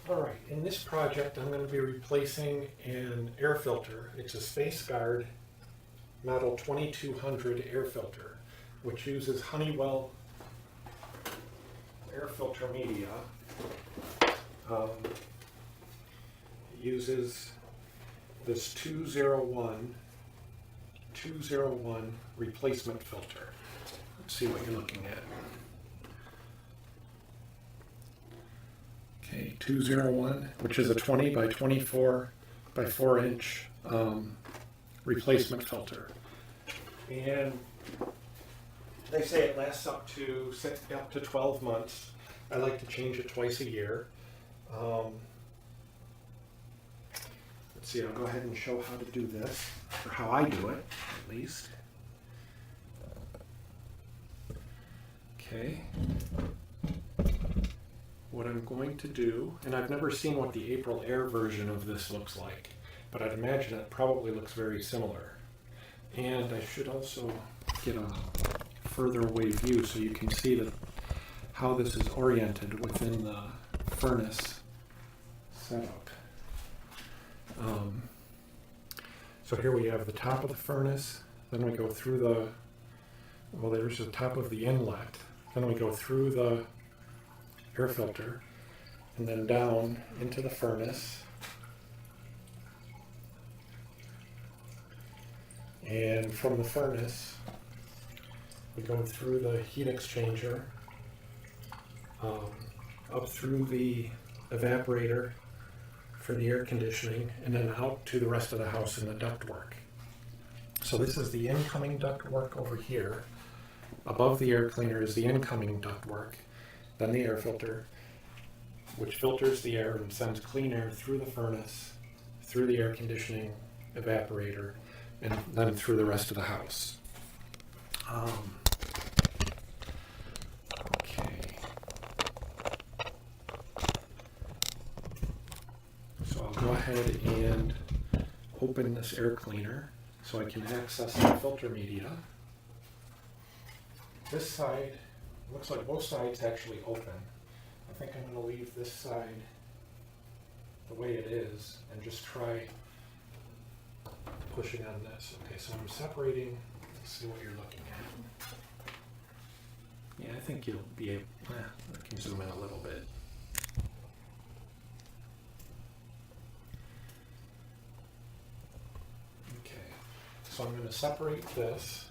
All right, in this project I'm going to be replacing an air filter. It's a Space Guard Model 2200 air filter, which uses Honeywell air filter media. It uses this 201 replacement filter. Let's see what you're looking at. Okay, 201, which is a 20 by 24 by 4 inch replacement filter. And they say it lasts up to 12 months. I like to change it twice a year. Let's see, I'll go ahead and show how to do this, or how I do it, at least. Okay. What I'm going to do, and I've never seen what the April Air version of this looks like, but I'd imagine it probably looks very similar. And I should also get a further away view so you can see how this is oriented within the furnace setup. So here we have the top of the furnace, then we go through there's the top of the inlet, then we go through the air filter, and then down into the furnace. And from the furnace, we go through the heat exchanger, up through the evaporator for the air conditioning, and then out to the rest of the house in the ductwork. So this is the incoming ductwork over here. Above the air cleaner is the incoming ductwork, then the air filter, which filters the air and sends clean air through the furnace, through the air conditioning evaporator, and then through the rest of the house. Okay. So I'll go ahead and open this air cleaner so I can access the filter media. This side, looks like both sides actually open. I think I'm going to leave this side the way it is and just try pushing on this. Okay, so I'm separating. Let's see what you're looking at. Yeah, I think you'll be able, I can zoom in a little bit. Okay, so I'm going to separate this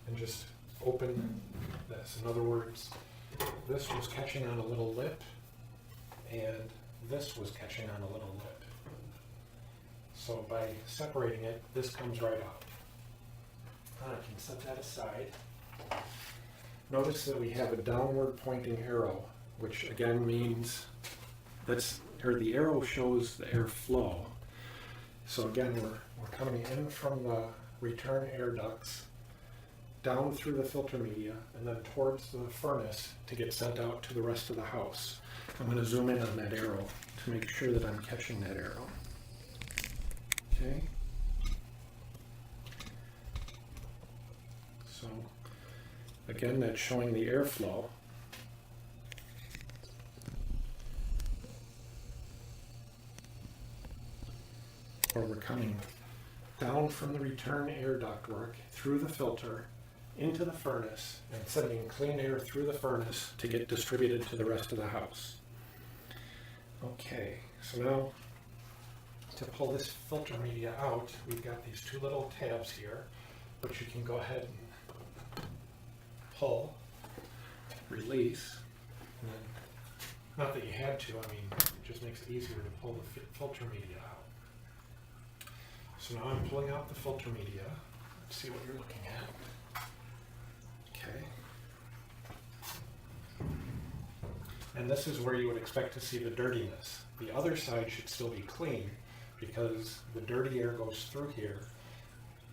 and just open this. In other words, this was catching on a little lip, and this was catching on a little lip. So by separating it, this comes right out. I can set that aside. Notice that we have a downward pointing arrow, which again means the arrow shows the air flow. So again, we're coming in from the return air ducts, down through the filter media, and then towards the furnace to get sent out to the rest of the house. I'm going to zoom in on that arrow to make sure that I'm catching that arrow. Okay. So again, that's showing the airflow. Where we're coming down from the return air ductwork through the filter into the furnace and sending clean air through the furnace to get distributed to the rest of the house. Okay, so now to pull this filter media out, we've got these two little tabs here, which you can go ahead and pull, release, and then, not that you had to, I mean, it just makes it easier to pull the filter media out. So now I'm pulling out the filter media. Let's see what you're looking at. Okay. And this is where you would expect to see the dirtiness. The other side should still be clean because the dirty air goes through here.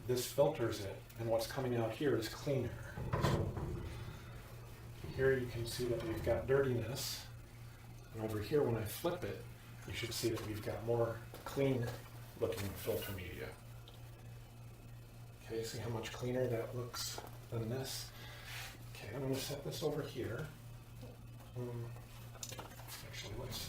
This filters it, and what's coming out here is clean air. So here you can see that we've got dirtiness, and over here when I flip it, you should see that we've got more clean looking filter media. Okay, see how much cleaner that looks than this? Okay, I'm going to set this over here. Actually, let's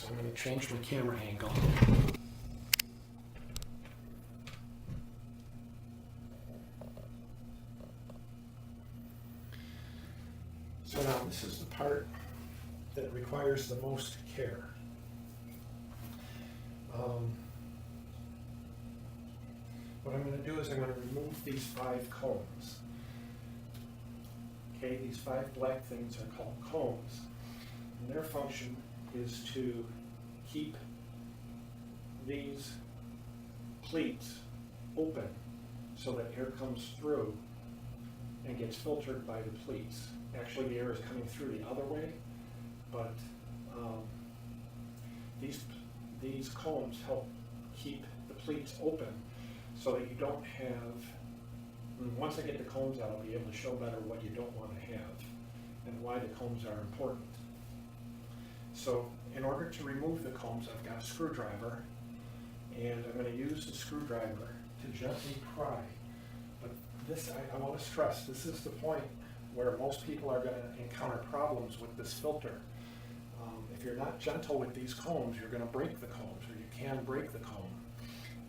So I'm going to change my camera angle. So now this is the part that requires the most care. What I'm going to do is I'm going to remove these 5 combs. Okay, these 5 black things are called combs, and their function is to keep these pleats open so that air comes through and gets filtered by the pleats. Actually, the air is coming through the other way, but these combs help keep the pleats open so that you don't have, once I get the combs out, I'll be able to show better what you don't want to have and why the combs are important. So in order to remove the combs, I've got a screwdriver, and I'm going to use the screwdriver to gently pry. But this, I want to stress, this is the point where most people are going to encounter problems with this filter. If you're not gentle with these combs, you're going to break the combs, or you can break the comb.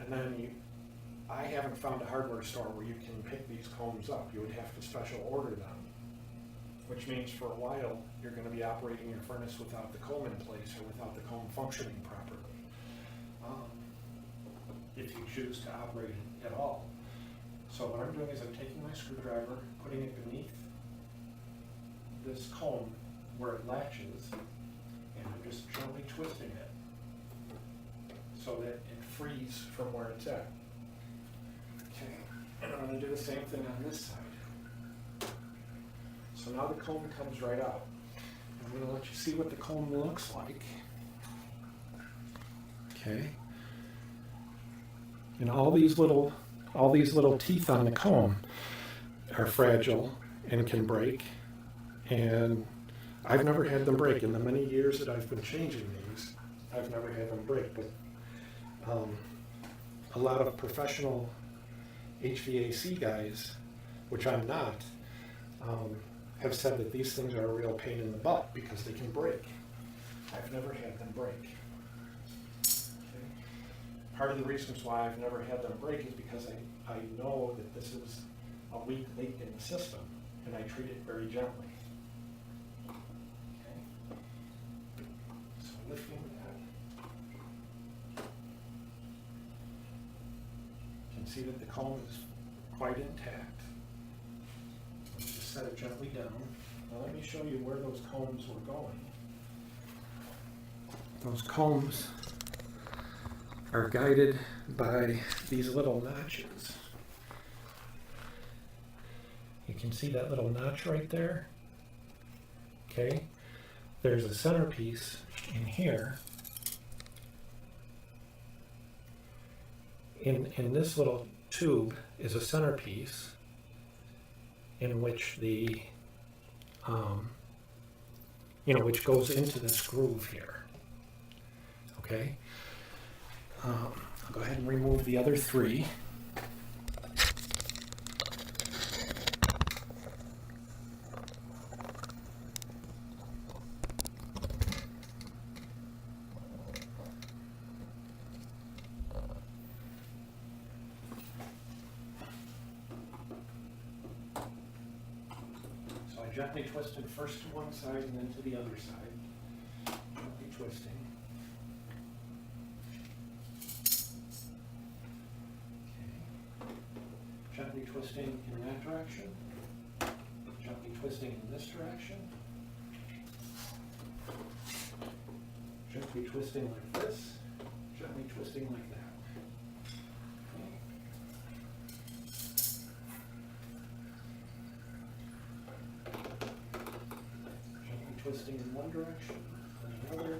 And then I haven't found a hardware store where you can pick these combs up. You would have to special order them, which means for a while you're going to be operating your furnace without the comb in place or without the comb functioning properly, if you choose to operate it at all. So what I'm doing is I'm taking my screwdriver, putting it beneath this comb where it latches, and I'm just gently twisting it so that it frees from where it's at. Okay, and I'm going to do the same thing on this side. So now the comb comes right out. I'm going to let you see what the comb looks like. Okay, and all these little teeth on the comb are fragile and can break, and I've never had them break. In the many years that I've been changing these, I've never had them break, but a lot of professional HVAC guys, which I'm not, have said that these things are a real pain in the butt because they can break. I've never had them break. Okay. Part of the reasons why I've never had them break is because I know that this is a weak link in the system, and I treat it very gently. Lifting that. You can see that the comb is quite intact. Let's just set it gently down. Now let me show you where those combs were going. Those combs are guided by these little notches. You can see that little notch right there. Okay. There's a centerpiece in here. In this little tube is a centerpiece in which the, which goes into this groove here. Okay? I'll go ahead and remove the other 3. Gently twisted first to one side and then to the other side. Gently twisting. Okay. Gently twisting in that direction. Gently twisting in this direction. Gently twisting like this. Gently twisting like that. Twisting in one direction and the other.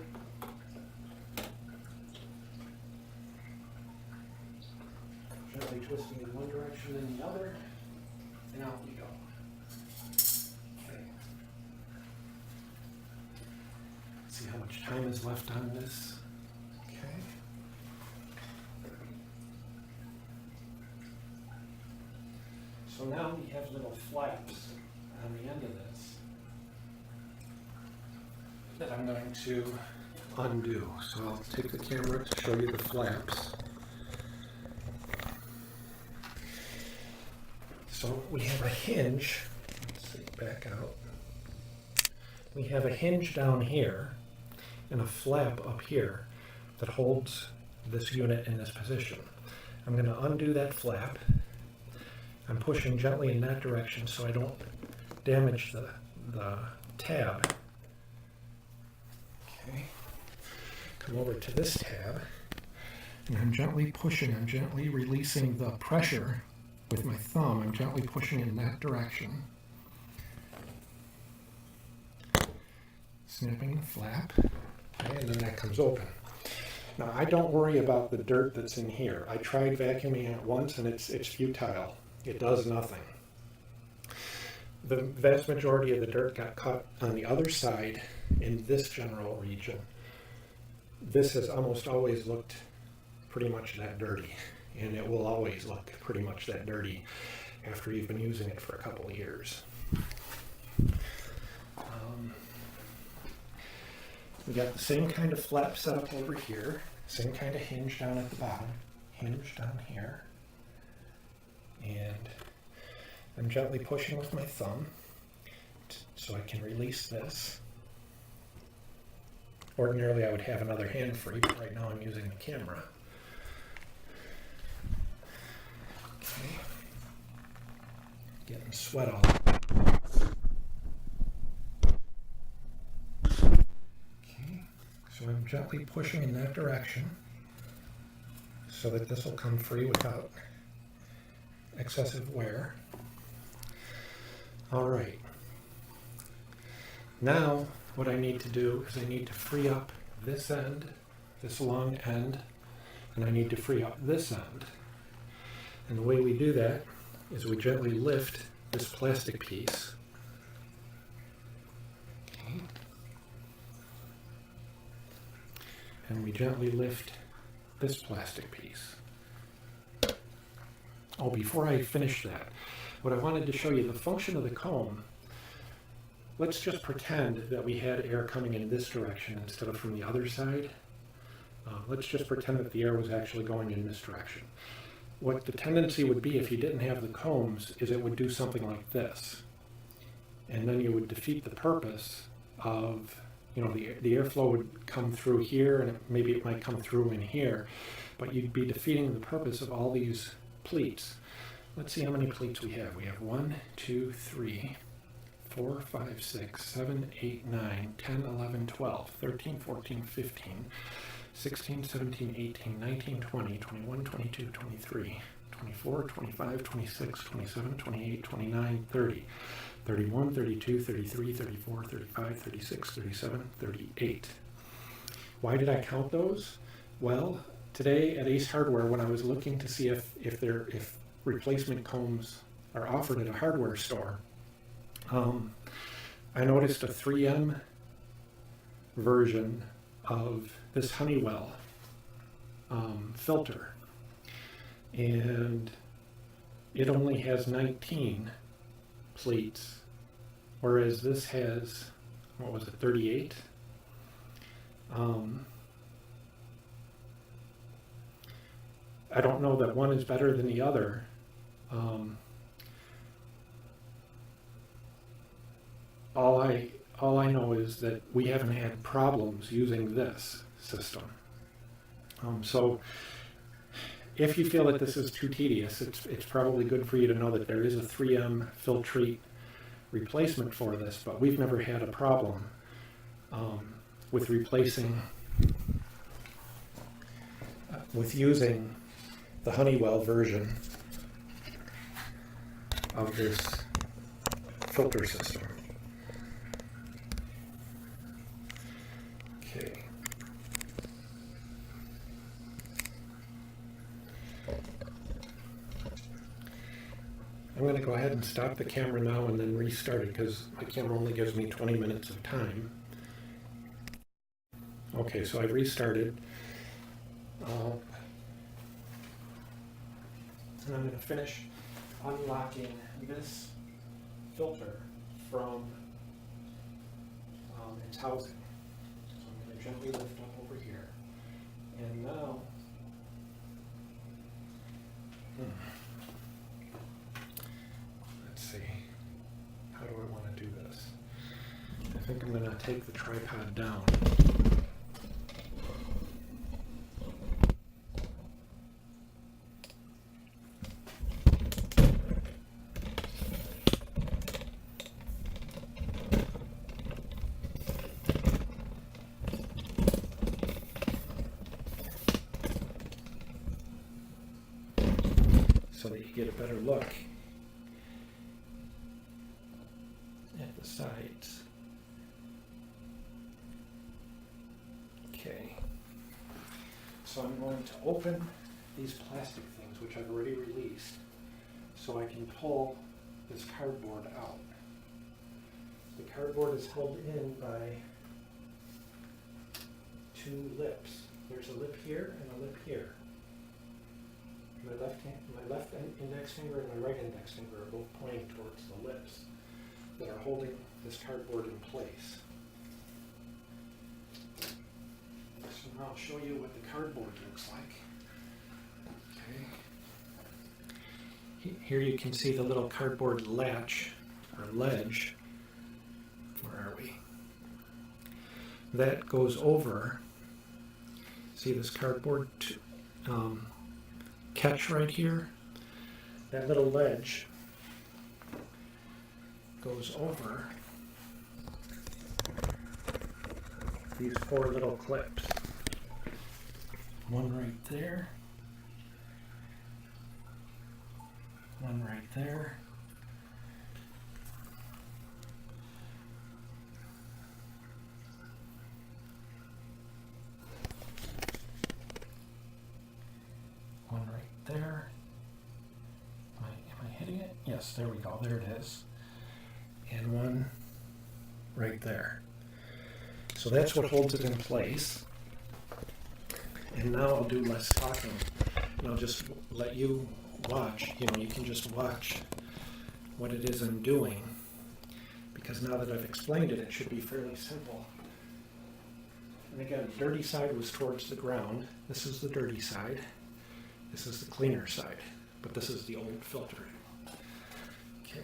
Gently twisting in one direction and the other, and out we go. Okay. Let's see how much time is left on this. Okay. So now we have little flaps on the end of this that I'm going to undo. So I'll take the camera to show you the flaps. So we have a hinge. Let's see, back out. We have a hinge down here and a flap up here that holds this unit in this position. I'm going to undo that flap. I'm pushing gently in that direction so I don't damage the tab. Okay. Come over to this tab, and I'm gently pushing, I'm gently releasing the pressure with my thumb. I'm gently pushing in that direction. Snapping the flap, okay, and then that comes open. Now I don't worry about the dirt that's in here. I tried vacuuming it once and it's futile. It does nothing. The vast majority of the dirt got caught on the other side in this general region. This has almost always looked pretty much that dirty, and it will always look pretty much that dirty after you've been using it for a couple of years. We got the same kind of flap set up over here, same kind of hinge down at the bottom, hinge down here, and I'm gently pushing with my thumb so I can release this. Ordinarily I would have another hand free, but right now I'm using the camera. Okay. Getting sweat all over. Okay, so I'm gently pushing in that direction so that this will come free without excessive wear. All right. Now what I need to do is I need to free up this end, this long end, and I need to free up this end. And the way we do that is we gently lift this plastic piece. Okay. And we gently lift this plastic piece. Oh, before I finish that, what I wanted to show you, the function of the comb. Let's just pretend that we had air coming in this direction instead of from the other side. Let's just pretend that the air was actually going in this direction. What the tendency would be if you didn't have the combs is it would do something like this. And then you would defeat the purpose of, the airflow would come through here, and maybe it might come through in here, but you'd be defeating the purpose of all these pleats. Let's see how many pleats we have. We have 1, 2, 3, 4, 5, 6, 7, 8, 9, 10, 11, 12, 13, 14, 15, 16, 17, 18, 19, 20, 21, 22, 23, 24, 25, 26, 27, 28, 29, 30, 31, 32, 33, 34, 35, 36, 37, 38. Why did I count those? Well, today at Ace Hardware, when I was looking to see if replacement combs are offered at a hardware store, I noticed a 3M version of this Honeywell filter, and it only has 19 pleats, whereas this has, 38? I don't know that one is better than the other. All I know is that we haven't had problems using this system. So if you feel that this is too tedious, it's probably good for you to know that there is a 3M Filtrete replacement for this, but we've never had a problem with using the Honeywell version of this filter system. Okay. I'm going to go ahead and stop the camera now and then restart it because the camera only gives me 20 minutes of time. Okay, so I've restarted. And I'm going to finish unlocking this filter from its housing. So I'm going to gently lift up over here. And now, let's see, how do I want to do this? I think I'm going to take the tripod down. So that you get a better look at the sides. Okay. So I'm going to open these plastic things, which I've already released, so I can pull this cardboard out. The cardboard is held in by two lips. There's a lip here and a lip here. My left index finger and my right index finger are both pointing towards the lips that are holding this cardboard in place. So now I'll show you what the cardboard looks like. Okay. Here you can see the little cardboard latch or ledge. Where are we? That goes over. See this cardboard catch right here? That little ledge goes over these four little clips. One right there, one right there, one right there. Am I hitting it? Yes, there we go. There it is. And one right there. So that's what holds it in place. And now I'll do less talking. And I'll just let you watch. You can just watch what it is I'm doing. Because now that I've explained it, it should be fairly simple. And again, the dirty side was towards the ground. This is the dirty side. This is the cleaner side, but this is the old filter. Okay.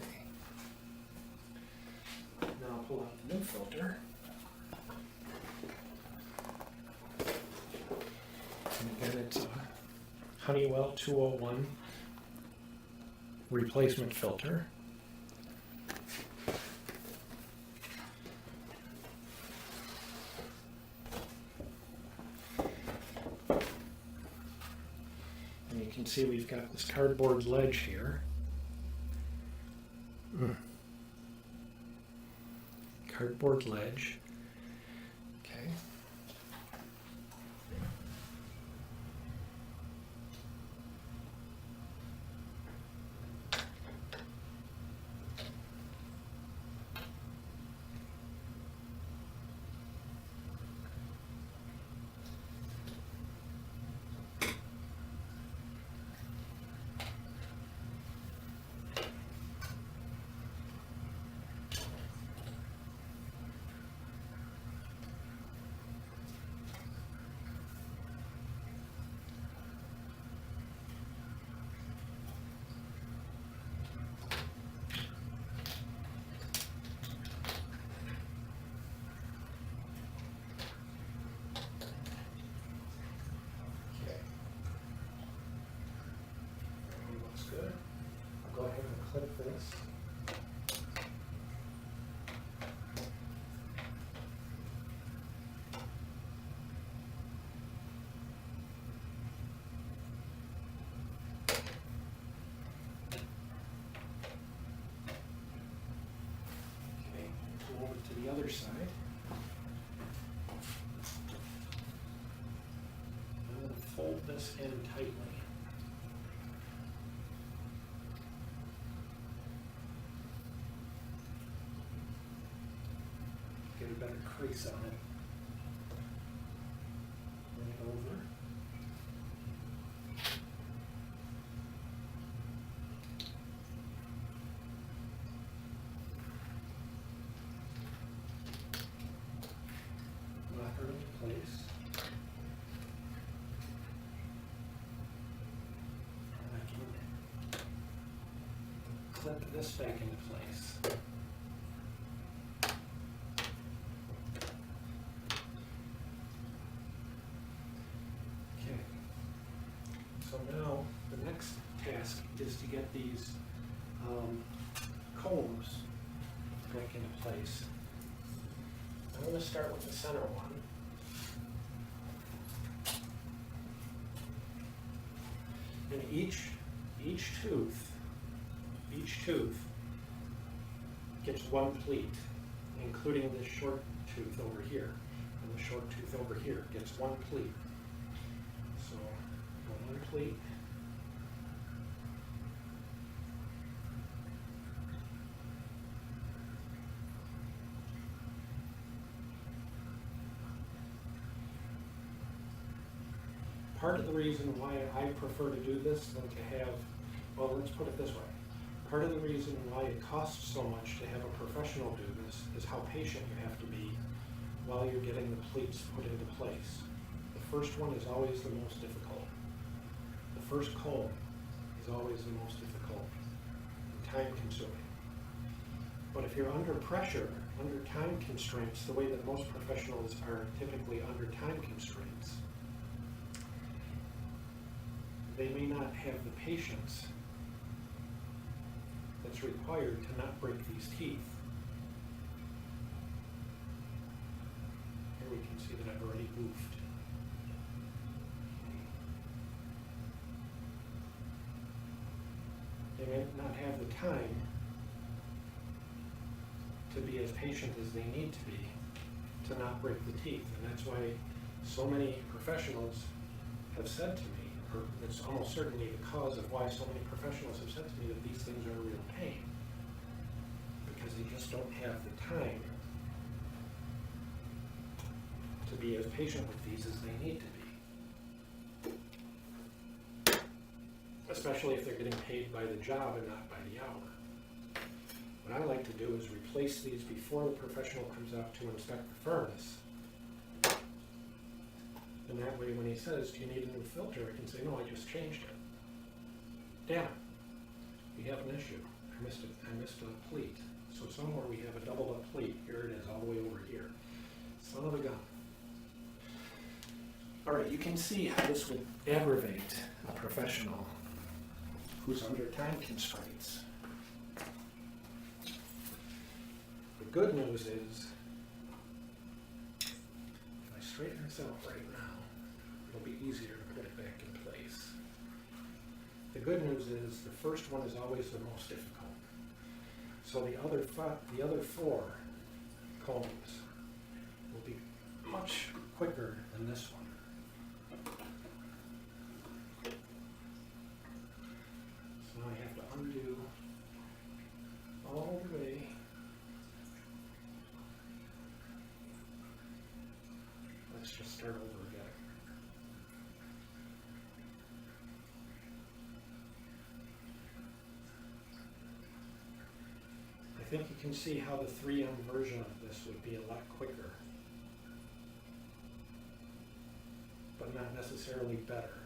Now I'll pull out the new filter. And again, it's a Honeywell 201 replacement filter. You can see we've got this cardboard ledge here. Cardboard ledge. Okay. Good. I'll go ahead and clip this. Okay, go over to the other side. I'm going to fold this in tightly. Get a better crease on it. Bring it over. Lock her into place. clip this back into place. Okay, so now the next task is to get these combs back into place. I'm going to start with the center one. And each tooth gets one pleat, including this short tooth over here. And the short tooth over here gets one pleat. So one pleat. Part of the reason why I prefer to do this than to have, well, let's put it this way. Part of the reason why it costs so much to have a professional do this is how patient you have to be while you're getting the pleats put into place. The first one is always the most difficult. The first comb is always the most difficult and time consuming. But if you're under pressure, under time constraints, the way that most professionals are typically under time constraints, they may not have the patience that's required to not break these teeth. Here we can see that I've already goofed. They may not have the time to be as patient as they need to be to not break the teeth. And that's why so many professionals have said to me, or it's almost certainly the cause of why so many professionals have said to me that these things are a real pain, because they just don't have the time to be as patient with these as they need to be, especially if they're getting paid by the job and not by the hour. What I like to do is replace these before the professional comes out to inspect the furnace. And that way, when he says, do you need a new filter, I can say, no, I just changed it. Damn it, we have an issue. I missed a pleat. So somewhere we have a doubled up pleat. Here it is, all the way over here. Son of a gun. All right, you can see how this would aggravate a professional who's under time constraints. The good news is, if I straighten this out right now, it'll be easier to put it back in place. The good news is the first one is always the most difficult. So the other four combs will be much quicker than this one. So now I have to undo all the way. Let's just start over again. I think you can see how the 3M version of this would be a lot quicker, but not necessarily better.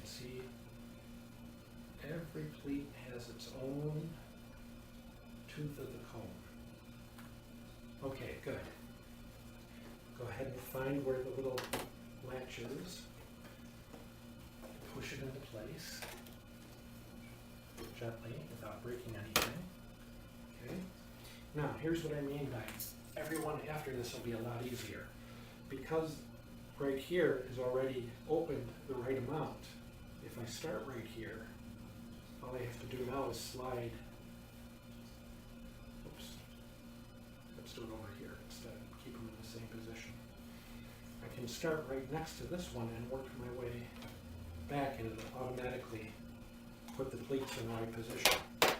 See, every pleat has its own tooth of the comb. Okay, good. Go ahead and find where the little latch is. Push it into place gently without breaking anything. Okay. Now, here's what I mean by everyone after this will be a lot easier. Because right here is already opened the right amount. If I start right here, all I have to do now is slide. Oops. Let's do it over here instead. Keep them in the same position. I can start right next to this one and work my way back, and it'll automatically put the pleats in the right position. Okay,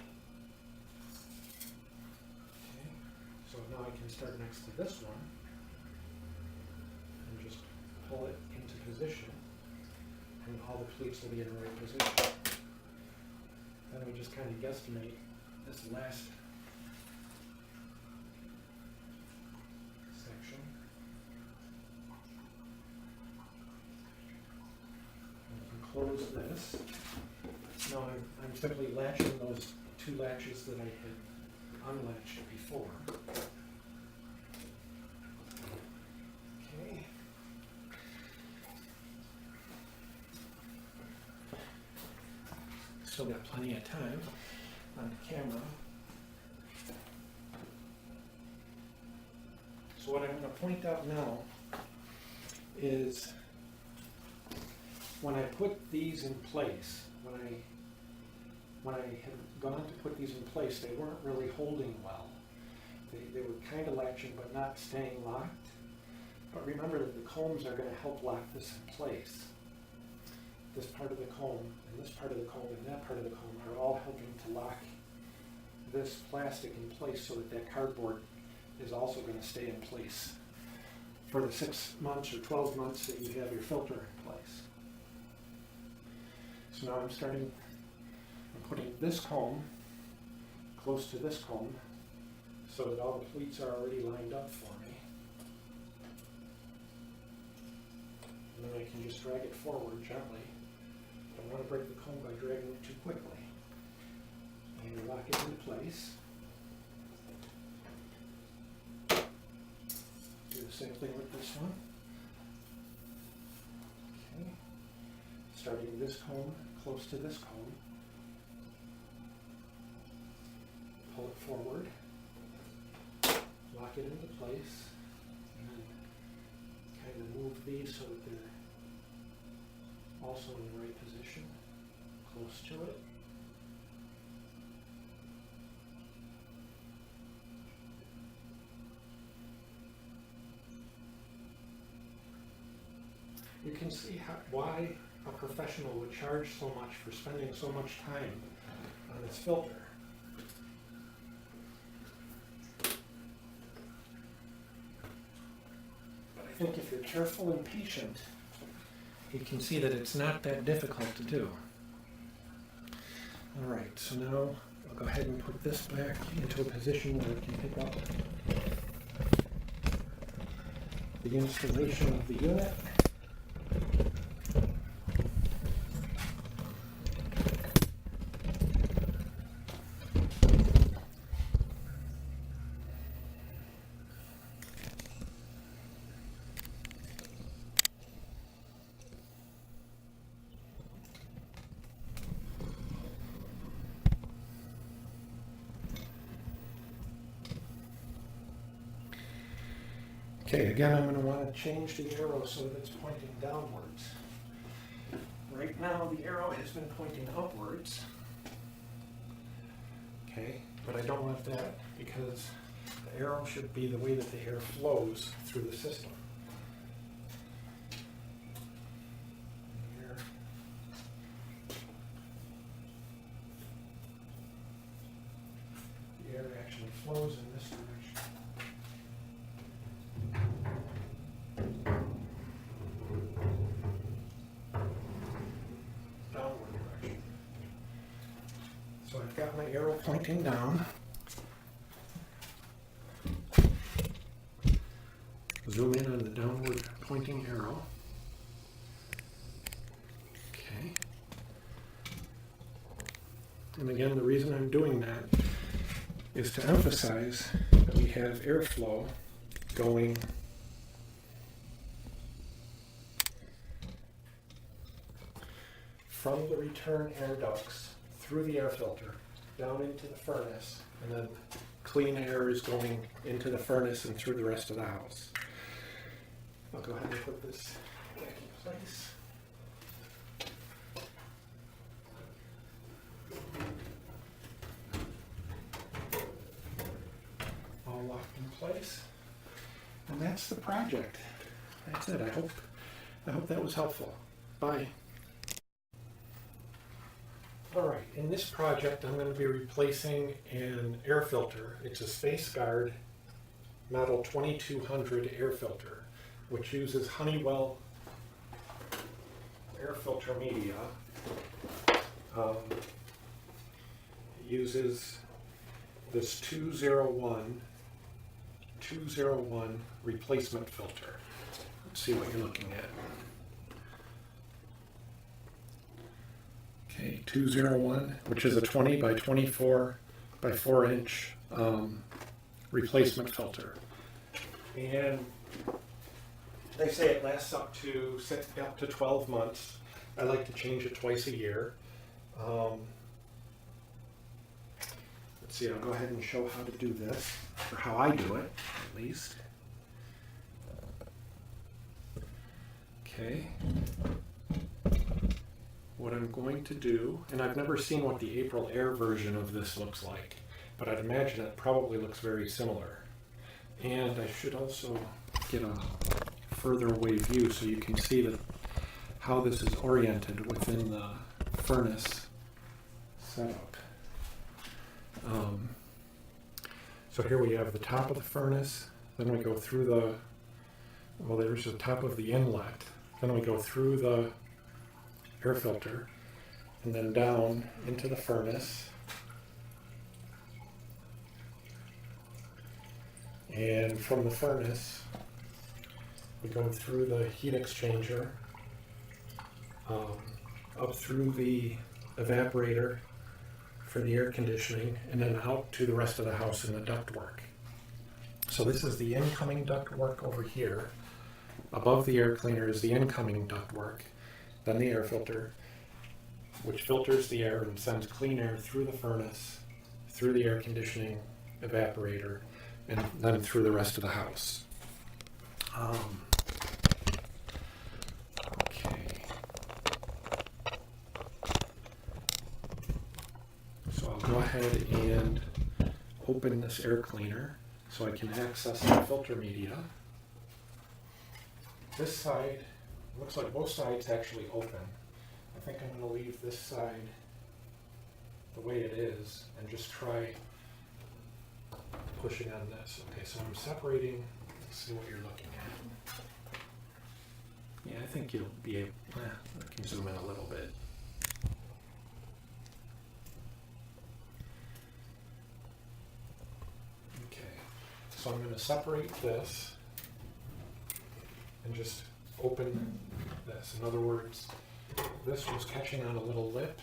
so now I can start next to this one and just pull it into position, and all the pleats will be in the right position. Then we just kind of guesstimate this last section. Close this. Now I'm simply latching those two latches that I had unlatched before. Okay. Still got plenty of time on the camera. So what I'm going to point out now is when I put these in place, when I had gone to put these in place, they weren't really holding well. They were kind of latching but not staying locked. But remember that the combs are going to help lock this in place. This part of the comb and this part of the comb and that part of the comb are all helping to lock this plastic in place so that that cardboard is also going to stay in place for the 6 months or 12 months that you have your filter in place. So now I'm putting this comb close to this comb so that all the pleats are already lined up for me. And then I can just drag it forward gently. Don't want to break the comb by dragging it too quickly. And lock it into place. Do the same thing with this one. Okay. Starting this comb close to this comb. Pull it forward. Lock it into place. And then kind of move these so that they're also in the right position. Close to it. You can see why a professional would charge so much for spending so much time on this filter. But I think if you're careful and patient, you can see that it's not that difficult to do. All right, so now I'll go ahead and put this back into a position where it can pick up the installation of the unit. Okay, again, I'm going to want to change the arrow so that it's pointing downwards. Right now, the arrow has been pointing upwards. Okay, but I don't want that because the arrow should be the way that the air flows through the system. Here. The air actually flows in this direction. Got my arrow pointing down. Zoom in on the downward pointing arrow. Okay. And again, the reason I'm doing that is to emphasize that we have airflow going from the return air ducts through the air filter down into the furnace, and then clean air is going into the furnace and through the rest of the house. I'll go ahead and put this back in place. All locked in place. And that's the project. That's it. I hope that was helpful. Bye. All right, in this project, I'm going to be replacing an air filter. It's a Space Guard Model 2200 air filter, which uses Honeywell air filter media. It uses this 201 replacement filter. Let's see what you're looking at. Okay, 201, which is a 20 by 24 by 4 inch replacement filter. And they say it lasts up to 12 months. I like to change it twice a year. Let's see, I'll go ahead and show how to do this, or how I do it, at least. Okay. What I'm going to do, and I've never seen what the April Air version of this looks like, but I'd imagine it probably looks very similar. And I should also get a further away view so you can see that how this is oriented within the furnace setup. So here we have the top of the furnace, then we go through the, well, there's the top of the inlet, then we go through the air filter, and then down into the furnace. And from the furnace, we go through the heat exchanger, up through the evaporator for the air conditioning, and then out to the rest of the house in the ductwork. So this is the incoming ductwork over here. Above the air cleaner is the incoming ductwork, then the air filter, which filters the air and sends clean air through the furnace, through the air conditioning evaporator, and then through the rest of the house. Okay. So I'll go ahead and open this air cleaner so I can access the filter media. This side, looks like both sides actually open. I think I'm going to leave this side the way it is and just try pushing on this. Okay, so I'm separating. Let's see what you're looking at. Yeah, I think you'll be able, I can zoom in a little bit. Okay, so I'm going to separate this and just open this. In other words, this was catching on a little lip